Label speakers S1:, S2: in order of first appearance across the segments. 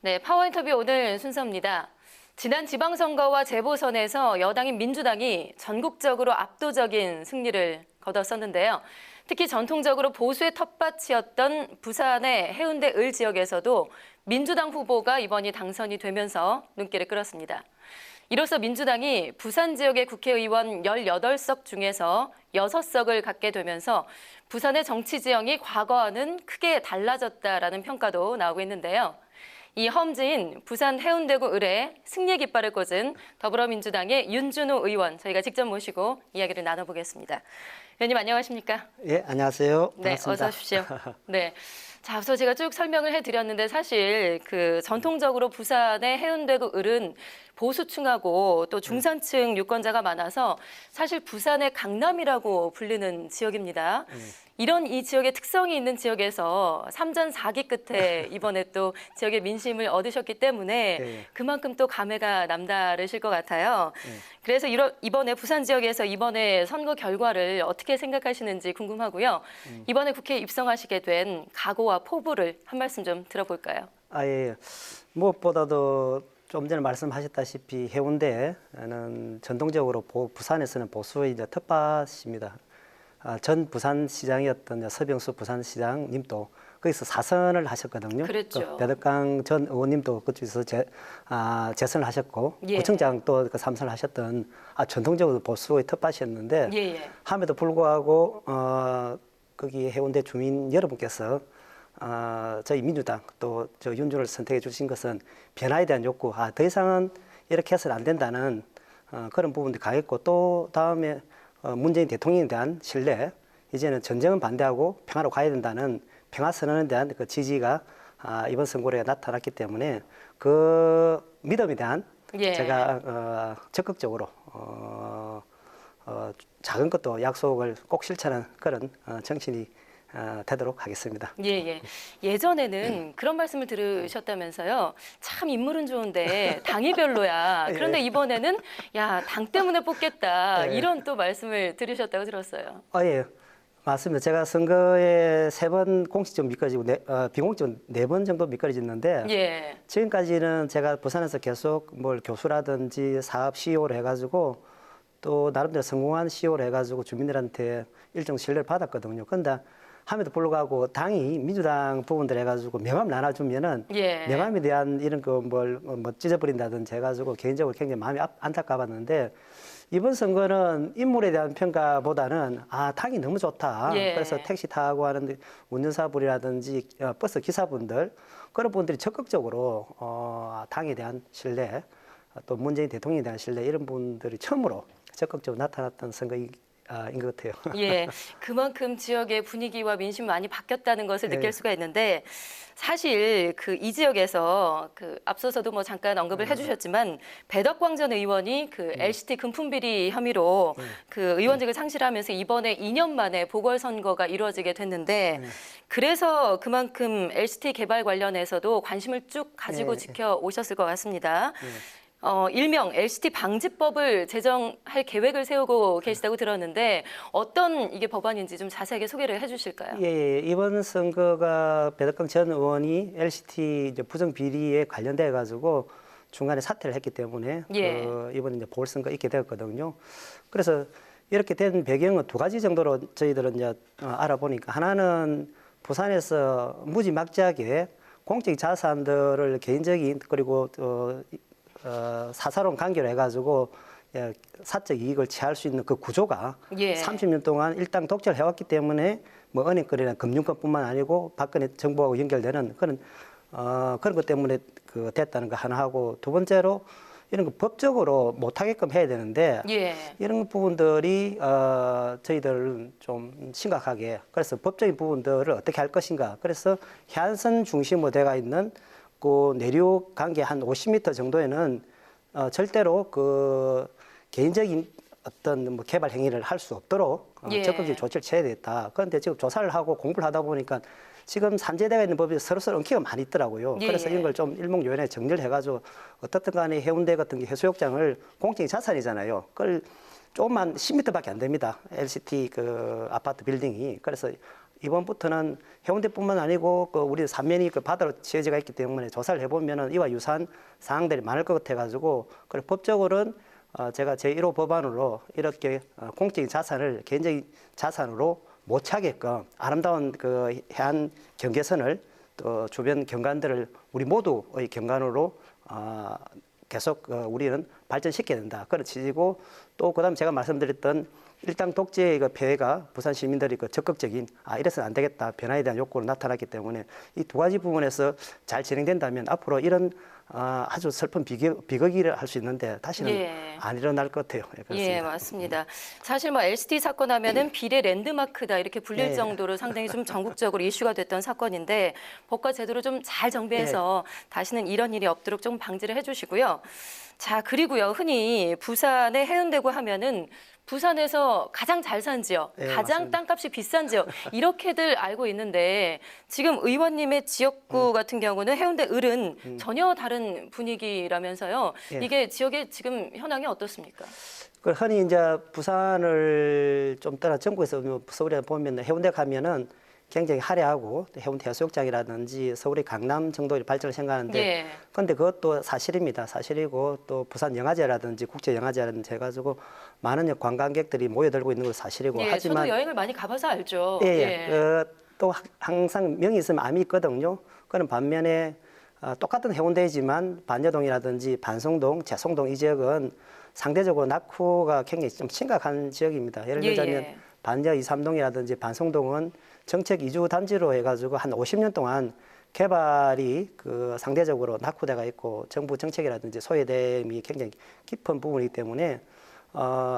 S1: 네, 파워인터뷰 오늘 순서입니다. 지난 지방선거와 재보선에서 여당인 민주당이 전국적으로 압도적인 승리를 거뒀었는데요. 특히 전통적으로 보수의 텃밭이었던 부산의 해운대 을 지역에서도 민주당 후보가 이번이 당선이 되면서 눈길을 끌었습니다. 이로써 민주당이 부산 지역의 국회의원 18석 중에서 6석을 갖게 되면서 부산의 정치 지형이 과거와는 크게 달라졌다라는 평가도 나오고 있는데요. 이 험지인 부산 해운대구 을에 승리 깃발을 꽂은 더불어민주당의 윤준호 의원 저희가 직접 모시고 이야기를 나눠보겠습니다. 의원님 안녕하십니까?
S2: 예, 안녕하세요.
S1: 네,
S2: 반갑습니다.
S1: 어서 오십시오. 네. 자, 앞서 제가 쭉 설명을 해드렸는데 사실 전통적으로 부산의 해운대구 을은 보수층하고 또 중산층 유권자가 많아서 사실 부산의 강남이라고 불리는 지역입니다. 이런 이 지역의 특성이 있는 지역에서 3전 4기 끝에 이번에 또 지역의 민심을 얻으셨기 때문에
S2: 네.
S1: 그만큼 또 감회가 남다르실 것 같아요. 그래서 이번에 부산 지역에서 이번에 선거 결과를 어떻게 생각하시는지 궁금하고요. 이번에 국회에 입성하시게 된 각오와 포부를 한 말씀 좀 들어볼까요?
S2: 예. 무엇보다도 좀 전에 말씀하셨다시피 해운대는 전통적으로 부산에서는 보수의 이제 텃밭입니다. 전 부산시장이었던 서병수 부산시장님도 거기서 4선을 하셨거든요.
S1: 그랬죠.
S2: 배덕강 전 의원님도 그쪽에서 재선을 하셨고,
S1: 예.
S2: 구청장 또 3선을 하셨던 전통적으로 보수의 텃밭이었는데,
S1: 예.
S2: 함에도 불구하고 거기 해운대 주민 여러분께서 저희 민주당 또 저 윤준을 선택해 주신 것은 변화에 대한 욕구, 더 이상은 이렇게 해서는 안 된다는 그런 부분도 강했고, 또 다음에 문재인 대통령에 대한 신뢰, 이제는 전쟁은 반대하고 평화로 가야 된다는 평화 선언에 대한 그 지지가 이번 선거에 나타났기 때문에 그 믿음에 대한
S1: 예.
S2: 제가 적극적으로 작은 것도 약속을 꼭 실천하는 그런 정신이 되도록 하겠습니다.
S1: 예. 예전에는 그런 말씀을 들으셨다면서요. 참 인물은 좋은데 당이 별로야. 그런데 이번에는 야, 당 때문에 뽑겠다.
S2: 예.
S1: 이런 또 말씀을 들으셨다고 들었어요.
S2: 예. 맞습니다. 제가 선거에 3번 공식적으로 미끄러지고 비공식적으로 4번 정도 미끄러졌는데
S1: 예.
S2: 지금까지는 제가 부산에서 계속 뭘 교수라든지 사업 CEO를 해가지고 또 나름대로 성공한 CEO를 해가지고 주민들한테 일정 신뢰를 받았거든요. 그런데 함에도 불구하고 당이 민주당 부분들 해가지고 명함 나눠주면은
S1: 예.
S2: 명함에 대한 이런 뭐 찢어버린다든지 해가지고 개인적으로 굉장히 마음이 안타까웠는데 이번 선거는 인물에 대한 평가보다는 당이 너무 좋다.
S1: 예.
S2: 그래서 택시 타고 하는 운전사분이라든지 버스 기사분들 그런 분들이 적극적으로 당에 대한 신뢰 또 문재인 대통령에 대한 신뢰 이런 분들이 처음으로 적극적으로 나타났던 선거인 것 같아요.
S1: 예, 그만큼 지역의 분위기와 민심이 많이 바뀌었다는 것을 느낄 수가 있는데 사실 이 지역에서 앞서서도 뭐 잠깐 언급을 해주셨지만 배덕광 전 의원이 LCT 금품 비리 혐의로 의원직을 상실하면서 이번에 2년 만에 보궐선거가 이루어지게 됐는데 그래서 그만큼 LCT 개발 관련해서도 관심을 쭉 가지고 지켜오셨을 것 같습니다. 일명 LCT 방지법을 제정할 계획을 세우고 계시다고 들었는데 어떤 이게 법안인지 좀 자세하게 소개를 해주실까요?
S2: 예. 이번 선거가 배덕강 전 의원이 LCT 이제 부정 비리에 관련돼 가지고 중간에 사퇴를 했기 때문에 이번 이제 보궐선거 있게 되었거든요. 그래서 이렇게 된 배경은 2가지 정도로 저희들은 이제 알아보니까 하나는 부산에서 무지막지하게 공적 자산들을 개인적인 그리고 사사로운 관계로 해가지고 사적 이익을 취할 수 있는 그 구조가 30년 동안 일당 독재를 해왔기 때문에 뭐 은행권이나 금융권뿐만 아니고 박근혜 정부하고 연결되는 그런 것 때문에 됐다는 거 하나 하고 두 번째로 이런 거 법적으로 못하게끔 해야 되는데 이런 부분들이 저희들은 좀 심각하게 그래서 법적인 부분들을 어떻게 할 것인가 그래서 해안선 중심으로 되어 있는 그 내륙 관계 한 50m 정도에는 절대로 개인적인 어떤 뭐 개발 행위를 할 수 없도록 적극적인 조치를 취해야 되겠다. 그런데 지금 조사를 하고 공부를 하다 보니까 지금 산재되어 있는 법이 서로서로 엉키가 많이 있더라고요. 그래서 이런 걸 좀 일목요연하게 정리를 해가지고 어떻든 간에 해운대 같은 게 해수욕장을 공적인 자산이잖아요. 그걸 조금만 10m밖에 안 됩니다. LCT 아파트 빌딩이. 그래서 이번부터는 해운대뿐만 아니고 그 우리 삼면이 그 바다로 지어져가 있기 때문에 조사를 해보면은 이와 유사한 사항들이 많을 것 같아가지고 그래 법적으로는 제가 제1호 법안으로 이렇게 공적인 자산을 개인적인 자산으로 못 차게끔 아름다운 그 해안 경계선을 또 주변 경관들을 우리 모두의 경관으로 계속 우리는 발전시켜야 된다. 그런 취지고 또 그다음 제가 말씀드렸던 일당 독재의 그 폐해가 부산 시민들이 그 적극적인 이래서는 안 되겠다 변화에 대한 욕구로 나타났기 때문에 이 두 가지 부분에서 잘 진행된다면 앞으로 이런 아주 슬픈 비극이를 할 수 있는데 다시는
S1: 예.
S2: 안 일어날 것 같아요. 예, 그렇습니다.
S1: 예, 맞습니다. 사실 뭐 LCT 사건 하면은 비례 랜드마크다 이렇게 불릴
S2: 예.
S1: 정도로 상당히 좀 전국적으로 이슈가 됐던 사건인데 법과 제도를 좀 잘 정비해서 다시는 이런 일이 없도록 좀 방지를 해주시고요. 자, 그리고요. 흔히 부산의 해운대구 하면은 부산에서 가장 잘 산 지역,
S2: 예,
S1: 가장
S2: 맞습니다.
S1: 땅값이 비싼 지역 이렇게들 알고 있는데 지금 의원님의 지역구 같은 경우는 해운대 을은 전혀 다른 분위기라면서요.
S2: 예.
S1: 이게 지역의 지금 현황이 어떻습니까?
S2: 그 흔히 이제 부산을 좀 떠나 전국에서 서울에 보면 해운대 가면은 굉장히 화려하고 해운대 해수욕장이라든지 서울의 강남 정도의 발전을 생각하는데
S1: 예.
S2: 그런데 그것도 사실입니다. 사실이고 또 부산 영화제라든지 국제 영화제라든지 해가지고 많은 관광객들이 모여들고 있는 건 사실이고
S1: 예,
S2: 하지만
S1: 저도 여행을 많이 가봐서 알죠.
S2: 예,
S1: 예.
S2: 또 항상 명이 있으면 암이 있거든요. 그런 반면에 똑같은 해운대이지만 반여동이라든지 반송동, 재송동 이 지역은 상대적으로 낙후가 굉장히 좀 심각한 지역입니다. 예를
S1: 예,
S2: 들자면
S1: 예.
S2: 반여 2, 3동이라든지 반송동은 정책 이주 단지로 해가지고 한 50년 동안 개발이 그 상대적으로 낙후돼가 있고 정부 정책이라든지 소외됨이 굉장히 깊은 부분이기 때문에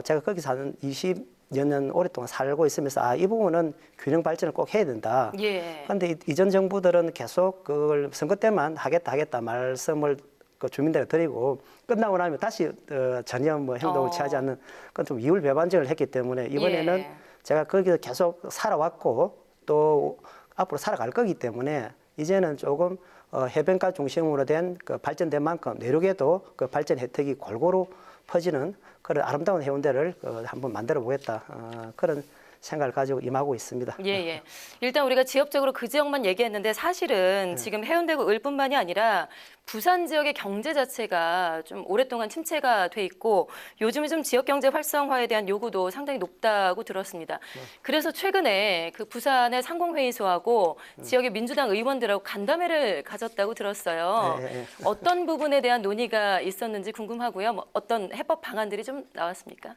S2: 제가 거기 사는 20여 년 오랫동안 살고 있으면서 이 부분은 균형 발전을 꼭 해야 된다.
S1: 예.
S2: 그런데 이전 정부들은 계속 그걸 선거 때만 하겠다 말씀을 그 주민들에 드리고 끝나고 나면 다시 전혀 뭐 행동을 취하지 않는 그건 좀 이율배반적을 했기 때문에 이번에는
S1: 예.
S2: 제가 거기서 계속 살아왔고 또 앞으로 살아갈 거기 때문에 이제는 조금 해변가 중심으로 된 그 발전된 만큼 내륙에도 그 발전 혜택이 골고루 퍼지는 그런 아름다운 해운대를 한번 만들어 보겠다 그런 생각을 가지고 임하고 있습니다.
S1: 예, 예. 일단 우리가 지역적으로 그 지역만 얘기했는데 사실은 지금 해운대구 을뿐만이 아니라 부산 지역의 경제 자체가 좀 오랫동안 침체가 돼 있고 요즘에 좀 지역 경제 활성화에 대한 요구도 상당히 높다고 들었습니다. 그래서 최근에 그 부산의 상공회의소하고 지역의 민주당 의원들하고 간담회를 가졌다고 들었어요.
S2: 예.
S1: 어떤 부분에 대한 논의가 있었는지 궁금하고요. 뭐 어떤 해법 방안들이 좀 나왔습니까?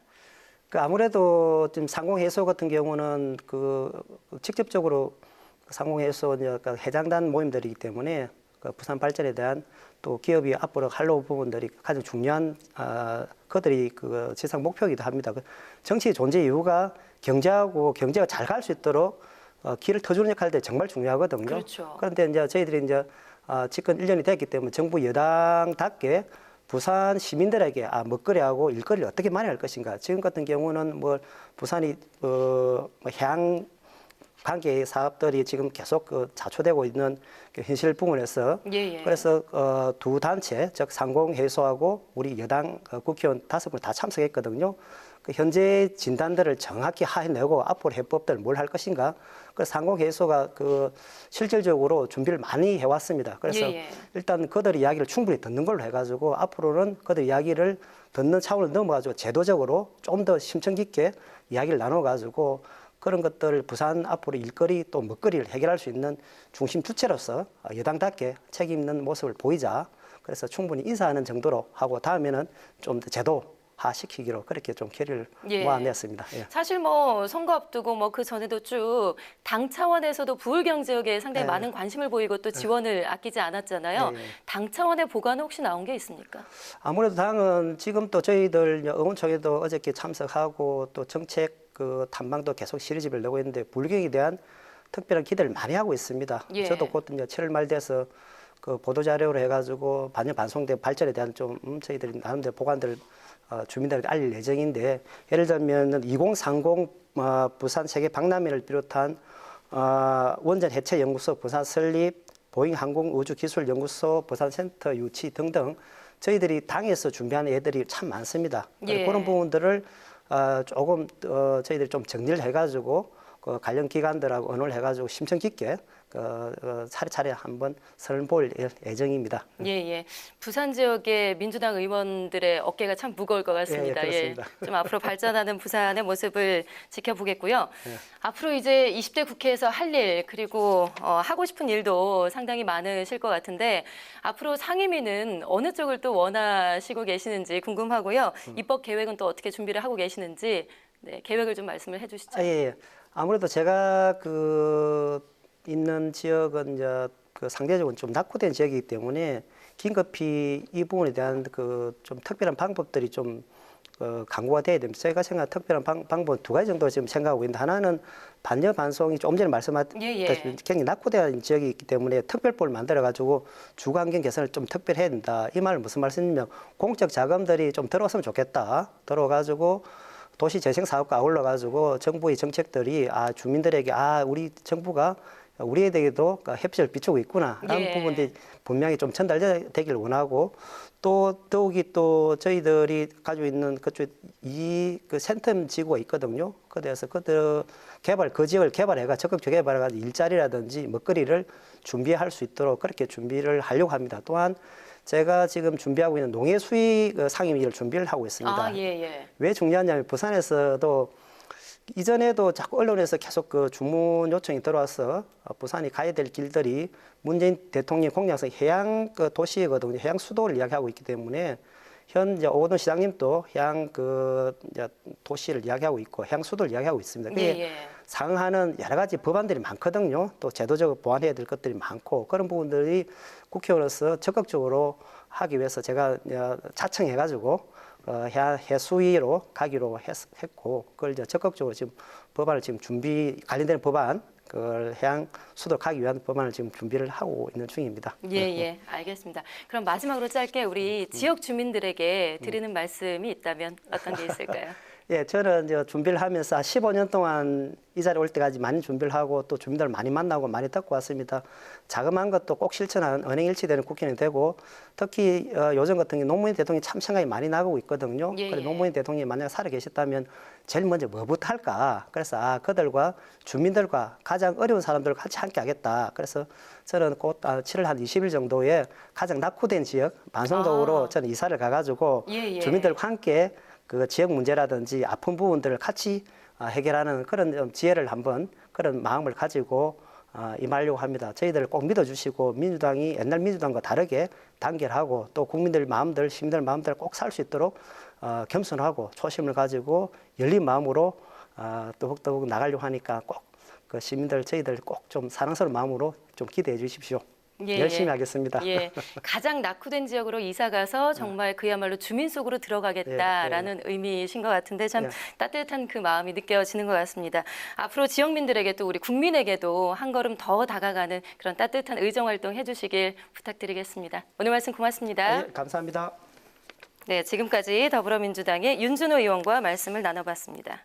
S2: 그 아무래도 지금 상공회의소 같은 경우는 그 직접적으로 상공회의소 해장단 모임들이기 때문에 그 부산 발전에 대한 또 기업이 앞으로 할 부분들이 가장 중요한 그들이 그 지상 목표이기도 합니다. 그 정치의 존재 이유가 경제가 잘 갈 수 있도록 길을 터주는 역할들이 정말 중요하거든요.
S1: 그렇죠.
S2: 그런데 이제 저희들이 이제 집권 1년이 됐기 때문에 정부 여당답게 부산 시민들에게 먹거리하고 일거리를 어떻게 마련할 것인가. 지금 같은 경우는 뭐 부산이 해양 관계 사업들이 지금 계속 자초되고 있는 그 현실 부분에서
S1: 예, 예.
S2: 그래서 두 단체 즉 상공회의소하고 우리 여당 국회의원 5분 다 참석했거든요. 그 현재 진단들을 정확히 해내고 앞으로 해법들 뭘 할 것인가. 그 상공회의소가 그 실질적으로 준비를 많이 해왔습니다. 그래서
S1: 예, 예.
S2: 일단 그들 이야기를 충분히 듣는 걸로 해가지고 앞으로는 그들 이야기를 듣는 차원을 넘어가지고 제도적으로 좀 더 심층 깊게 이야기를 나눠가지고 그런 것들을 부산 앞으로 일거리 또 먹거리를 해결할 수 있는 중심 주체로서 여당답게 책임 있는 모습을 보이자. 그래서 충분히 인사하는 정도로 하고 다음에는 좀 더 제도화 시키기로 그렇게 좀 결의를 모아냈습니다. 예.
S1: 사실 뭐 선거 앞두고 뭐 그 전에도 쭉 당 차원에서도 부울경 지역에 상당히 많은 관심을 보이고 또 지원을 아끼지 않았잖아요. 당 차원의 보관은 혹시 나온 게 있습니까?
S2: 아무래도 당은 지금 또 저희들 의원총회도 어저께 참석하고 또 정책 그 탐방도 계속 시리즈를 내고 있는데 불경에 대한 특별한 기대를 많이 하고 있습니다.
S1: 예.
S2: 저도 곧 이제 7월 말 돼서 그 보도 자료로 해가지고 반송된 발전에 대한 좀 저희들이 나름대로 보관들 주민들에게 알릴 예정인데 예를 들면 2030 부산 세계 박람회를 비롯한 원전 해체 연구소 부산 설립 보잉 항공우주기술연구소 부산센터 유치 등등 저희들이 당에서 준비하는 애들이 참 많습니다.
S1: 예.
S2: 그런 부분들을 조금 저희들이 좀 정리를 해가지고 그 관련 기관들하고 의논을 해가지고 심층 깊게 차례차례 한번 선을 볼 예정입니다.
S1: 예, 예. 부산 지역의 민주당 의원들의 어깨가 참 무거울 것 같습니다.
S2: 예, 그렇습니다.
S1: 좀 앞으로 발전하는 부산의 모습을 지켜보겠고요.
S2: 예.
S1: 앞으로 이제 20대 국회에서 할 일 그리고 하고 싶은 일도 상당히 많으실 것 같은데 앞으로 상임위는 어느 쪽을 또 원하시고 계시는지 궁금하고요. 입법 계획은 또 어떻게 준비를 하고 계시는지 네, 계획을 좀 말씀을 해주시죠.
S2: 예. 아무래도 제가 있는 지역은 이제 상대적으로 좀 낙후된 지역이기 때문에 긴급히 이 부분에 대한 좀 특별한 방법들이 좀 강구가 돼야 됩니다. 제가 생각한 특별한 방법 두 가지 정도 지금 생각하고 있는데 하나는 반여 반송이 조금 전에 말씀하셨다시피 굉장히 낙후된 지역이 있기 때문에 특별법을 만들어 가지고 주거 환경 개선을 좀 특별히 해야 된다. 이 말은 무슨 말씀이냐면 공적 자금들이 좀 들어왔으면 좋겠다. 들어가지고 도시 재생 사업과 아울러 가지고 정부의 정책들이 주민들에게 우리 정부가 우리에게도 햇빛을 비추고 있구나라는 부분들이 분명히 좀 전달되기를 원하고 또 더욱이 또 저희들이 가지고 있는 그쪽 그 센텀 지구가 있거든요. 그래서 그 지역을 개발해가 적극적으로 개발해가지고 일자리라든지 먹거리를 준비할 수 있도록 그렇게 준비를 하려고 합니다. 또한 제가 지금 준비하고 있는 농해 수익 상임위를 준비를 하고 있습니다. 왜 중요하냐면 부산에서도 이전에도 자꾸 언론에서 계속 주문 요청이 들어와서 부산이 가야 될 길들이 문재인 대통령 공약성 해양 도시거든요. 해양 수도를 이야기하고 있기 때문에 현재 오거돈 시장님도 해양 이제 도시를 이야기하고 있고 해양 수도를 이야기하고 있습니다. 그게 상응하는 여러 가지 법안들이 많거든요. 또 제도적으로 보완해야 될 것들이 많고 그런 부분들이 국회의원으로서 적극적으로 하기 위해서 제가 자청해가지고 해수위로 가기로 했고 그걸 이제 적극적으로 지금 법안을 지금 관련된 법안 그걸 해양 수도 가기 위한 법안을 지금 준비를 하고 있는 중입니다.
S1: 예, 알겠습니다. 그럼 마지막으로 짧게 우리 지역 주민들에게 드리는 말씀이 있다면 어떤 게 있을까요?
S2: 예, 저는 이제 준비를 하면서 15년 동안 이 자리에 올 때까지 많이 준비를 하고 또 주민들을 많이 만나고 많이 듣고 왔습니다. 자그마한 것도 꼭 실천하는 언행일치되는 국회의원이 되고 특히 요즘 같은 경우 노무현 대통령이 참 생각이 많이 나고 있거든요. 그래서 노무현 대통령이 만약 살아 계셨다면 제일 먼저 뭐부터 할까? 그래서 그들과 주민들과 가장 어려운 사람들과 같이 함께 하겠다. 그래서 저는 곧 7월 한 20일 정도에 가장 낙후된 지역 반성적으로 저는 이사를 가가지고 주민들과 함께 그 지역 문제라든지 아픈 부분들을 같이 해결하는 그런 지혜를 한번 그런 마음을 가지고 임하려고 합니다. 저희들을 꼭 믿어주시고 민주당이 옛날 민주당과 다르게 단결하고 또 국민들 마음들, 시민들 마음들을 꼭 살 수 있도록 겸손하고 초심을 가지고 열린 마음으로 더욱더욱 나가려고 하니까 꼭 그 시민들 저희들 꼭 좀 사랑스러운 마음으로 좀 기대해 주십시오. 열심히 하겠습니다.
S1: 가장 낙후된 지역으로 이사 가서 정말 그야말로 주민 속으로 들어가겠다라는 의미이신 것 같은데 참 따뜻한 그 마음이 느껴지는 것 같습니다. 앞으로 지역민들에게 또 우리 국민에게도 한 걸음 더 다가가는 그런 따뜻한 의정 활동 해주시길 부탁드리겠습니다. 오늘 말씀 고맙습니다.
S2: 감사합니다.
S1: 네, 지금까지 더불어민주당의 윤준호 의원과 말씀을 나눠봤습니다.